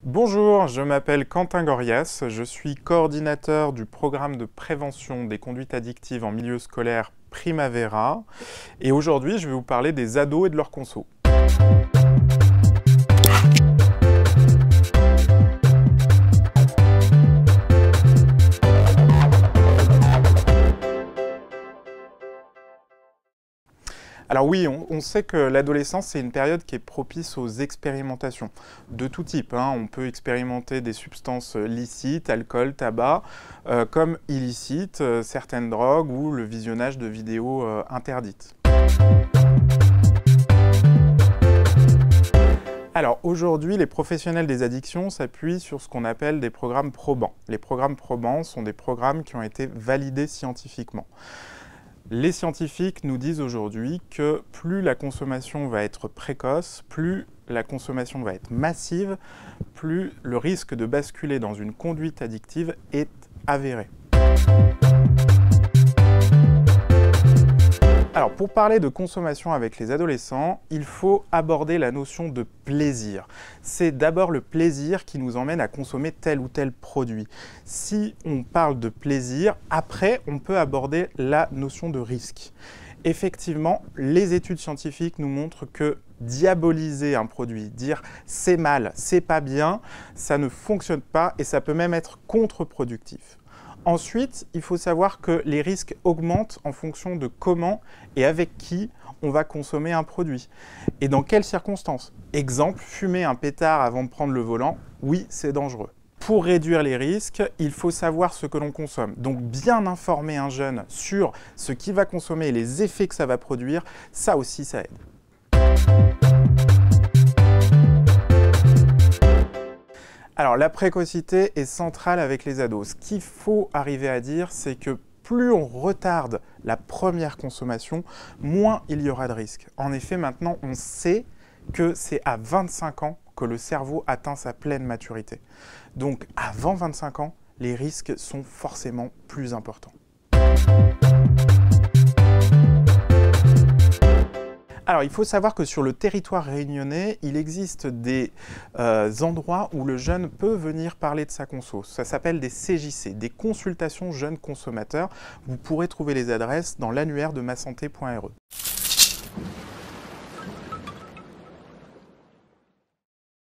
Bonjour, je m'appelle Quentin Gorias, je suis coordinateur du programme de prévention des conduites addictives en milieu scolaire Primavera et aujourd'hui je vais vous parler des ados et de leur conso. Alors oui, on sait que l'adolescence, c'est une période qui est propice aux expérimentations de tout type. On peut expérimenter des substances licites, alcool, tabac, comme illicites, certaines drogues ou le visionnage de vidéos interdites. Alors aujourd'hui, les professionnels des addictions s'appuient sur ce qu'on appelle des programmes probants. Les programmes probants sont des programmes qui ont été validés scientifiquement. Les scientifiques nous disent aujourd'hui que plus la consommation va être précoce, plus la consommation va être massive, plus le risque de basculer dans une conduite addictive est avéré. Alors, pour parler de consommation avec les adolescents, il faut aborder la notion de plaisir. C'est d'abord le plaisir qui nous emmène à consommer tel ou tel produit. Si on parle de plaisir, après, on peut aborder la notion de risque. Effectivement, les études scientifiques nous montrent que diaboliser un produit, dire c'est mal, c'est pas bien, ça ne fonctionne pas et ça peut même être contre-productif. Ensuite, il faut savoir que les risques augmentent en fonction de comment et avec qui on va consommer un produit. Et dans quelles circonstances? Exemple, fumer un pétard avant de prendre le volant, oui, c'est dangereux. Pour réduire les risques, il faut savoir ce que l'on consomme. Donc bien informer un jeune sur ce qu'il va consommer et les effets que ça va produire, ça aussi, ça aide. Alors, la précocité est centrale avec les ados. Ce qu'il faut arriver à dire, c'est que plus on retarde la première consommation, moins il y aura de risques. En effet, maintenant, on sait que c'est à 25 ans que le cerveau atteint sa pleine maturité. Donc, avant 25 ans, les risques sont forcément plus importants. Alors, il faut savoir que sur le territoire réunionnais, il existe des endroits où le jeune peut venir parler de sa conso. Ça s'appelle des CJC, des consultations jeunes consommateurs. Vous pourrez trouver les adresses dans l'annuaire de masanté.re.